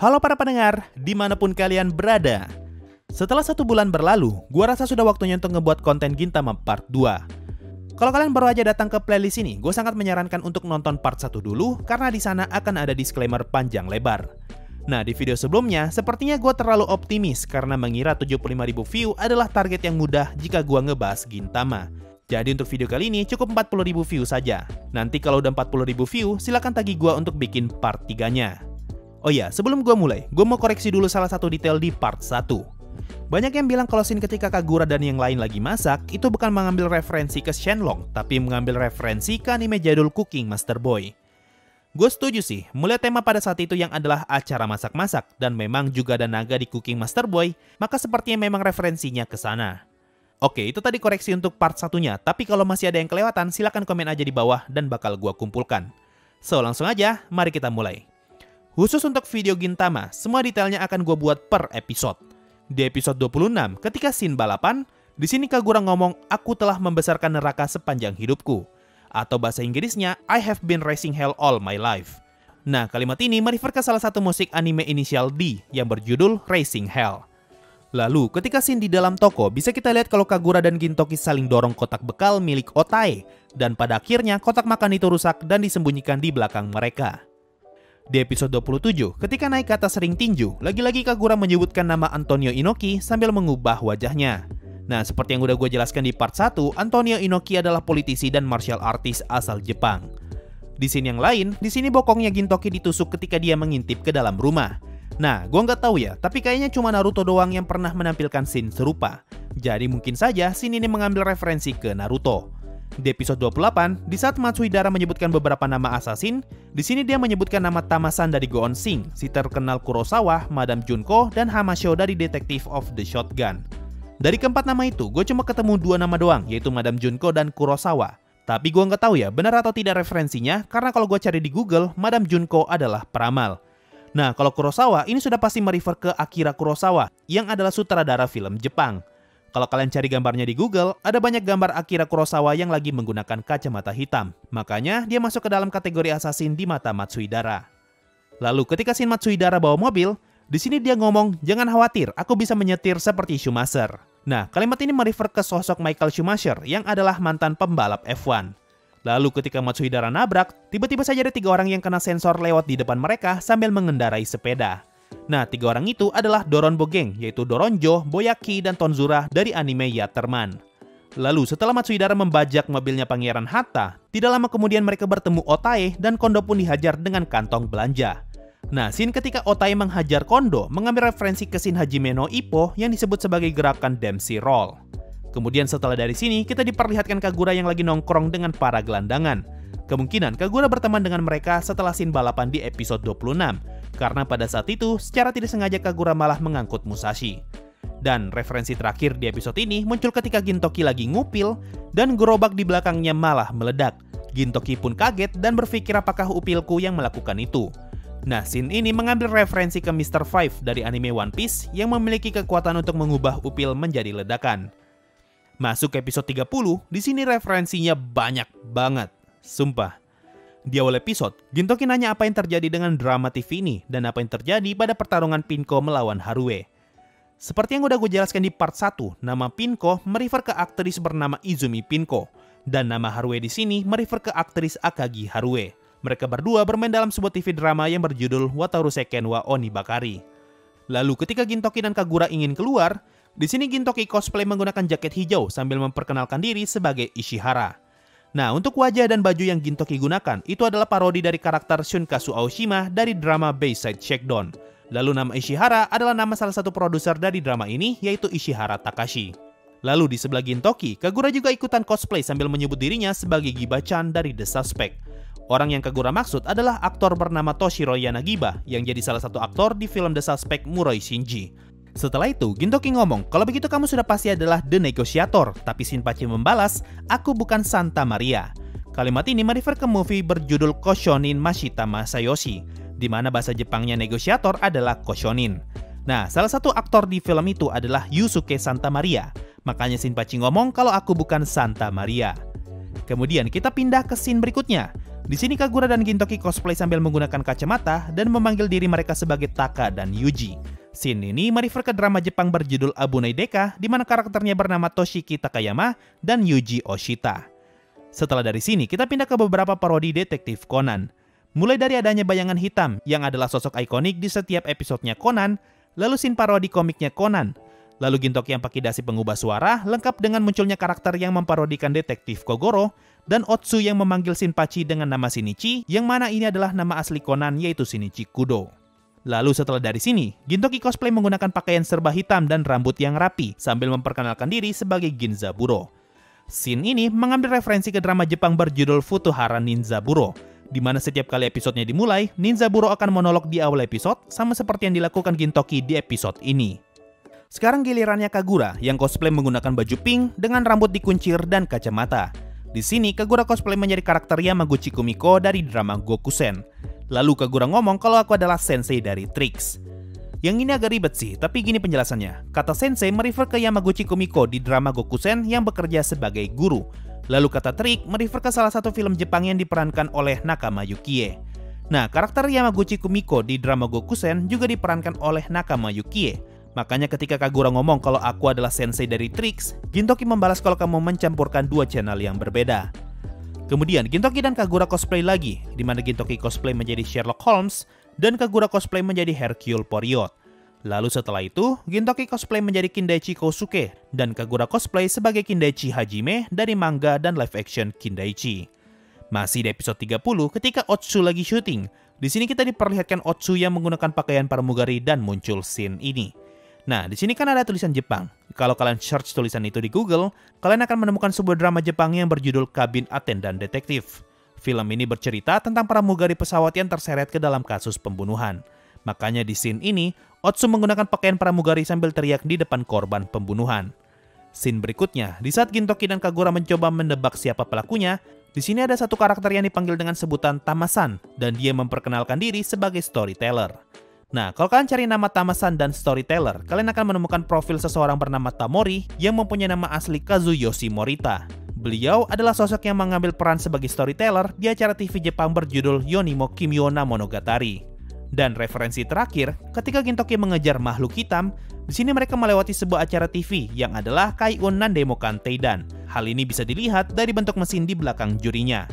Halo para pendengar, dimanapun kalian berada. Setelah 1 bulan berlalu, gua rasa sudah waktunya untuk ngebuat konten Gintama Part 2. Kalau kalian baru aja datang ke playlist ini, gue sangat menyarankan untuk nonton Part 1 dulu, karena di sana akan ada disclaimer panjang lebar. Nah, di video sebelumnya, sepertinya gue terlalu optimis karena mengira 75.000 view adalah target yang mudah jika gue ngebahas Gintama. Jadi untuk video kali ini cukup 40.000 view saja. Nanti kalau udah 40.000 view, silakan tagih gue untuk bikin part 3-nya. Oh iya, sebelum gue mulai, gue mau koreksi dulu salah satu detail di part 1. Banyak yang bilang kalau scene ketika Kagura dan yang lain lagi masak, itu bukan mengambil referensi ke Shenlong, tapi mengambil referensi ke anime jadul Cooking Master Boy. Gue setuju sih, melihat tema pada saat itu yang adalah acara masak-masak, dan memang juga ada naga di Cooking Master Boy, maka sepertinya memang referensinya ke sana. Oke, itu tadi koreksi untuk part 1-nya, tapi kalau masih ada yang kelewatan, silahkan komen aja di bawah dan bakal gue kumpulkan. So, langsung aja, mari kita mulai. Khusus untuk video Gintama, semua detailnya akan gue buat per episode. Di episode 26, ketika scene balapan, di sini Kagura ngomong, "Aku telah membesarkan neraka sepanjang hidupku." Atau bahasa Inggrisnya, "I have been racing hell all my life." Nah, kalimat ini merefer ke salah satu musik anime inisial D yang berjudul Racing Hell. Lalu, ketika scene di dalam toko, bisa kita lihat kalau Kagura dan Gintoki saling dorong kotak bekal milik Otae, dan pada akhirnya kotak makan itu rusak dan disembunyikan di belakang mereka. Di episode 27, ketika naik ke atas ring tinju, lagi-lagi Kagura menyebutkan nama Antonio Inoki sambil mengubah wajahnya. Nah, seperti yang udah gue jelaskan di part 1, Antonio Inoki adalah politisi dan martial artist asal Jepang. Di scene yang lain, di sini bokongnya Gintoki ditusuk ketika dia mengintip ke dalam rumah. Nah, gue nggak tahu ya, tapi kayaknya cuma Naruto doang yang pernah menampilkan scene serupa. Jadi mungkin saja scene ini mengambil referensi ke Naruto. Di episode 28, di saat Matsuhidara menyebutkan beberapa nama assassin, di sini dia menyebutkan nama Tamasan dari Go On Sing, si terkenal Kurosawa, Madame Junko, dan Hamasho dari Detective of the Shotgun. Dari keempat nama itu, gue cuma ketemu 2 nama doang, yaitu Madame Junko dan Kurosawa. Tapi gue nggak tahu ya, benar atau tidak referensinya, karena kalau gue cari di Google, Madame Junko adalah peramal. Nah, kalau Kurosawa, ini sudah pasti merefer ke Akira Kurosawa, yang adalah sutradara film Jepang. Kalau kalian cari gambarnya di Google, ada banyak gambar Akira Kurosawa yang lagi menggunakan kacamata hitam. Makanya, dia masuk ke dalam kategori assassin di mata Matsuhidara. Lalu, ketika scene Matsuhidara bawa mobil, di sini dia ngomong, "Jangan khawatir, aku bisa menyetir seperti Schumacher." Nah, kalimat ini merefer ke sosok Michael Schumacher, yang adalah mantan pembalap F1. Lalu ketika Matsuhidara nabrak, tiba-tiba saja ada 3 orang yang kena sensor lewat di depan mereka sambil mengendarai sepeda. Nah, 3 orang itu adalah Doronbo Gang, yaitu Doronjo, Boyaki, dan Tonzura dari anime Yatterman. Lalu setelah Matsuhidara membajak mobilnya Pangeran Hatta, tidak lama kemudian mereka bertemu Otae dan Kondo pun dihajar dengan kantong belanja. Nah, scene ketika Otae menghajar Kondo mengambil referensi ke scene Hajime no Ippo yang disebut sebagai gerakan Dempsey Roll. Kemudian setelah dari sini, kita diperlihatkan Kagura yang lagi nongkrong dengan para gelandangan. Kemungkinan Kagura berteman dengan mereka setelah scene balapan di episode 26, karena pada saat itu, secara tidak sengaja Kagura malah mengangkut Musashi. Dan referensi terakhir di episode ini muncul ketika Gintoki lagi ngupil, dan gerobak di belakangnya malah meledak. Gintoki pun kaget dan berpikir apakah upilku yang melakukan itu. Nah, scene ini mengambil referensi ke Mr. Five dari anime One Piece yang memiliki kekuatan untuk mengubah upil menjadi ledakan. Masuk ke episode 30, di sini referensinya banyak banget. Sumpah. Di awal episode, Gintoki nanya apa yang terjadi dengan drama TV ini dan apa yang terjadi pada pertarungan Pinko melawan Haruwe. Seperti yang udah gue jelaskan di part 1, nama Pinko merefer ke aktris bernama Izumi Pinko, dan nama Haruwe di sini merefer ke aktris Akagi Haruwe. Mereka berdua bermain dalam sebuah TV drama yang berjudul Wataru Seiken wa Onibakari. Lalu ketika Gintoki dan Kagura ingin keluar, di sini Gintoki cosplay menggunakan jaket hijau sambil memperkenalkan diri sebagai Ishihara. Nah, untuk wajah dan baju yang Gintoki gunakan, itu adalah parodi dari karakter Shunkazu Aoshima dari drama Bayside Shakedown. Lalu nama Ishihara adalah nama salah satu produser dari drama ini, yaitu Ishihara Takashi. Lalu di sebelah Gintoki, Kagura juga ikutan cosplay sambil menyebut dirinya sebagai Giba-chan dari The Suspect. Orang yang Kagura maksud adalah aktor bernama Toshiro Yanagiba, yang jadi salah satu aktor di film The Suspect Muroi Shinji. Setelah itu, Gintoki ngomong, "Kalau begitu kamu sudah pasti adalah The Negotiator," tapi Shinpachi membalas, "Aku bukan Santa Maria." Kalimat ini merefer ke movie berjudul Koshonin Mashita Masayoshi, di mana bahasa Jepangnya negosiator adalah Koshonin. Nah, salah satu aktor di film itu adalah Yusuke Santa Maria, makanya Shinpachi ngomong kalau aku bukan Santa Maria. Kemudian kita pindah ke scene berikutnya. Di sini Kagura dan Gintoki cosplay sambil menggunakan kacamata dan memanggil diri mereka sebagai Taka dan Yuji. Scene ini merefer ke drama Jepang berjudul Abunai Deka, di mana karakternya bernama Toshiki Takayama dan Yuji Oshita. Setelah dari sini, kita pindah ke beberapa parodi detektif Conan. Mulai dari adanya bayangan hitam, yang adalah sosok ikonik di setiap episodenya Conan, lalu scene parodi komiknya Conan, lalu Gintoki yang pakai dasi pengubah suara, lengkap dengan munculnya karakter yang memparodikan detektif Kogoro, dan Otsu yang memanggil Shinpachi dengan nama Shinichi, yang mana ini adalah nama asli Conan yaitu Shinichi Kudo. Lalu setelah dari sini, Gintoki cosplay menggunakan pakaian serba hitam dan rambut yang rapi, sambil memperkenalkan diri sebagai Ginzaburo. Scene ini mengambil referensi ke drama Jepang berjudul Futohara Ninzaburo, di mana setiap kali episodenya dimulai, Ninzaburo akan monolog di awal episode, sama seperti yang dilakukan Gintoki di episode ini. Sekarang gilirannya Kagura yang cosplay menggunakan baju pink dengan rambut dikuncir dan kacamata. Di sini Kagura cosplay menjadi karakter Yamaguchi Kumiko dari drama Gokusen. Lalu Kagura ngomong kalau aku adalah sensei dari Trix. Yang ini agak ribet sih, tapi gini penjelasannya. Kata sensei merefer ke Yamaguchi Kumiko di drama Gokusen yang bekerja sebagai guru. Lalu kata Trix merefer ke salah satu film Jepang yang diperankan oleh Nakama Yukie. Nah, karakter Yamaguchi Kumiko di drama Gokusen juga diperankan oleh Nakama Yukie. Makanya ketika Kagura ngomong kalau aku adalah sensei dari Trix, Gintoki membalas kalau kamu mencampurkan dua channel yang berbeda. Kemudian Gintoki dan Kagura cosplay lagi, di mana Gintoki cosplay menjadi Sherlock Holmes dan Kagura cosplay menjadi Hercule Poirot. Lalu setelah itu, Gintoki cosplay menjadi Kindaichi Kosuke dan Kagura cosplay sebagai Kindaichi Hajime dari manga dan live action Kindaichi. Masih di episode 30 ketika Otsu lagi syuting. Di sini kita diperlihatkan Otsu yang menggunakan pakaian pramugari dan muncul scene ini. Nah, di sini kan ada tulisan Jepang. Kalau kalian search tulisan itu di Google, kalian akan menemukan sebuah drama Jepang yang berjudul Cabin Attendant Detective. Film ini bercerita tentang pramugari pesawat yang terseret ke dalam kasus pembunuhan. Makanya di scene ini, Otsu menggunakan pakaian pramugari sambil teriak di depan korban pembunuhan. Scene berikutnya, di saat Gintoki dan Kagura mencoba mendebak siapa pelakunya, di sini ada satu karakter yang dipanggil dengan sebutan Tamasan, dan dia memperkenalkan diri sebagai storyteller. Nah, kalau kalian cari nama Tamasan dan Storyteller, kalian akan menemukan profil seseorang bernama Tamori yang mempunyai nama asli Kazuyoshi Morita. Beliau adalah sosok yang mengambil peran sebagai storyteller di acara TV Jepang berjudul Yonimo Kimyo na Monogatari. Dan referensi terakhir, ketika Gintoki mengejar makhluk hitam, di sini mereka melewati sebuah acara TV yang adalah Kaiun Nandemo Kanteidan. Hal ini bisa dilihat dari bentuk mesin di belakang jurinya.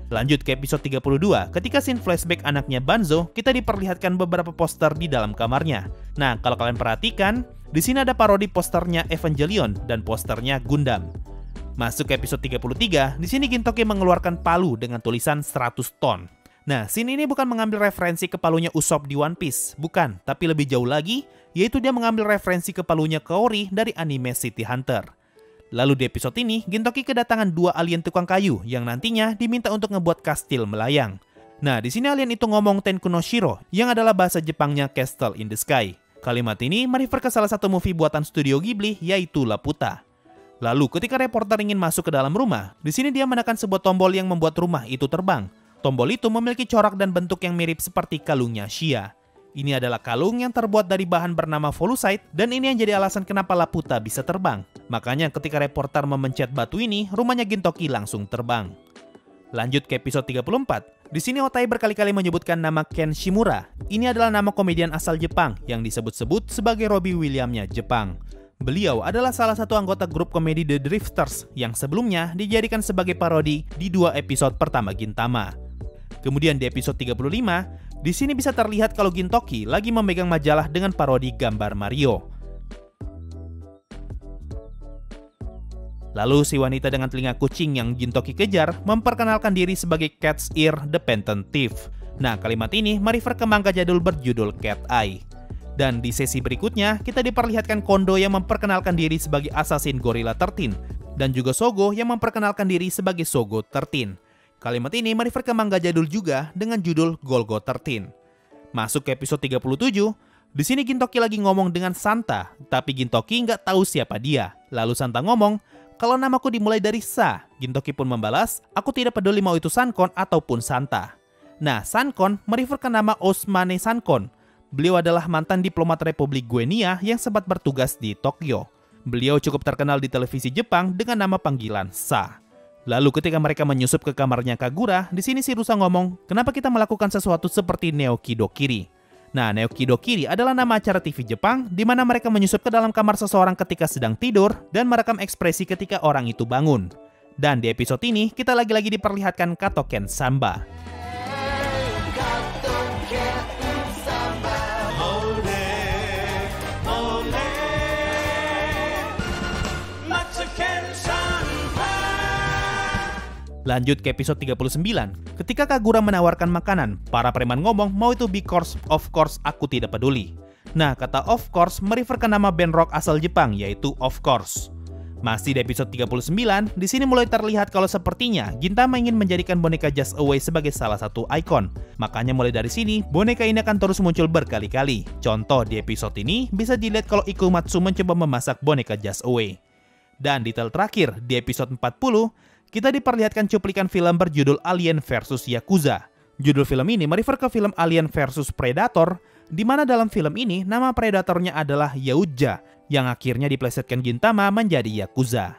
Lanjut ke episode 32, ketika scene flashback anaknya Banzo, kita diperlihatkan beberapa poster di dalam kamarnya. Nah, kalau kalian perhatikan, di sini ada parodi posternya Evangelion dan posternya Gundam. Masuk ke episode 33, di sini Gintoki mengeluarkan palu dengan tulisan 100 ton. Nah, scene ini bukan mengambil referensi ke palunya Usopp di One Piece, bukan, tapi lebih jauh lagi, yaitu dia mengambil referensi ke palunya Kaori dari anime City Hunter. Lalu di episode ini, Gintoki kedatangan dua alien tukang kayu yang nantinya diminta untuk ngebuat kastil melayang. Nah, di sini alien itu ngomong Tenku no Shiro, yang adalah bahasa Jepangnya Castle in the Sky. Kalimat ini merefer ke salah satu movie buatan studio Ghibli, yaitu Laputa. Lalu, ketika reporter ingin masuk ke dalam rumah, di sini dia menekan sebuah tombol yang membuat rumah itu terbang. Tombol itu memiliki corak dan bentuk yang mirip seperti kalungnya Shia. Ini adalah kalung yang terbuat dari bahan bernama volucite dan ini yang jadi alasan kenapa Laputa bisa terbang. Makanya ketika reporter memencet batu ini, rumahnya Gintoki langsung terbang. Lanjut ke episode 34. Di sini Otai berkali-kali menyebutkan nama Ken Shimura. Ini adalah nama komedian asal Jepang yang disebut-sebut sebagai Robbie Williams-nya Jepang. Beliau adalah salah satu anggota grup komedi The Drifters yang sebelumnya dijadikan sebagai parodi di 2 episode pertama Gintama. Kemudian di episode 35, di sini bisa terlihat kalau Gintoki lagi memegang majalah dengan parodi gambar Mario. Lalu si wanita dengan telinga kucing yang Gintoki kejar memperkenalkan diri sebagai Cat's Ear the Phantom Thief. Nah, kalimat ini merefer ke manga jadul berjudul Cat Eye. Dan di sesi berikutnya, kita diperlihatkan Kondo yang memperkenalkan diri sebagai Assassin Gorilla 13 dan juga Sogo yang memperkenalkan diri sebagai Sogo 13. Kalimat ini merefer ke manga jadul juga dengan judul Golgo 13. Masuk ke episode 37, di sini Gintoki lagi ngomong dengan Santa, tapi Gintoki nggak tahu siapa dia. Lalu Santa ngomong, kalau namaku dimulai dari Sa. Gintoki pun membalas, aku tidak peduli mau itu Sankon ataupun Santa. Nah, Sankon merefer ke nama Ousmane Sankon. Beliau adalah mantan diplomat Republik Guinea yang sempat bertugas di Tokyo. Beliau cukup terkenal di televisi Jepang dengan nama panggilan Sa. Lalu ketika mereka menyusup ke kamarnya Kagura, di sini si Rusa ngomong, "Kenapa kita melakukan sesuatu seperti Neokidokiri?" Nah, Neokidokiri adalah nama acara TV Jepang di mana mereka menyusup ke dalam kamar seseorang ketika sedang tidur dan merekam ekspresi ketika orang itu bangun. Dan di episode ini, kita lagi-lagi diperlihatkan Katoken Samba. Lanjut ke episode 39. Ketika Kagura menawarkan makanan, para preman ngomong mau itu because of course aku tidak peduli. Nah, kata of course merefer ke nama band rock asal Jepang yaitu Of Course. Masih di episode 39, di sini mulai terlihat kalau sepertinya Gintama ingin menjadikan boneka Just Away sebagai salah satu ikon. Makanya mulai dari sini, boneka ini akan terus muncul berkali-kali. Contoh di episode ini bisa dilihat kalau Ikumatsu mencoba memasak boneka Just Away. Dan detail terakhir, di episode 40, kita diperlihatkan cuplikan film berjudul Alien vs Yakuza. Judul film ini merefer ke film Alien vs Predator, di mana dalam film ini nama predatornya adalah Yakuza, yang akhirnya diplesetkan Gintama menjadi Yakuza.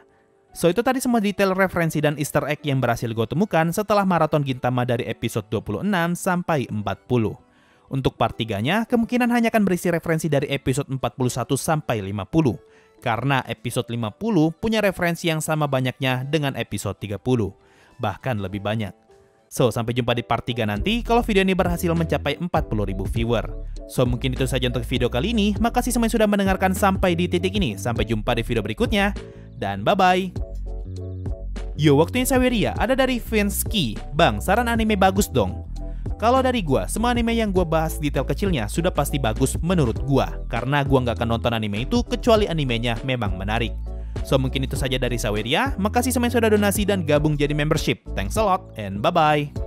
So itu tadi semua detail referensi dan easter egg yang berhasil gue temukan setelah maraton Gintama dari episode 26 sampai 40. Untuk part 3-nya, kemungkinan hanya akan berisi referensi dari episode 41 sampai 50. Karena episode 50 punya referensi yang sama banyaknya dengan episode 30. Bahkan lebih banyak. So, sampai jumpa di part 3 nanti kalau video ini berhasil mencapai 40.000 viewer. So, mungkin itu saja untuk video kali ini. Makasih semua yang sudah mendengarkan sampai di titik ini. Sampai jumpa di video berikutnya. Dan bye-bye. Yo, waktunya Saweria ada dari Vinsky. Bang, saran anime bagus dong. Kalau dari gua, semua anime yang gua bahas detail kecilnya sudah pasti bagus menurut gua. Karena gua nggak akan nonton anime itu kecuali animenya memang menarik. So mungkin itu saja dari Saweria. Makasih semua yang sudah donasi dan gabung jadi membership. Thanks a lot and bye-bye.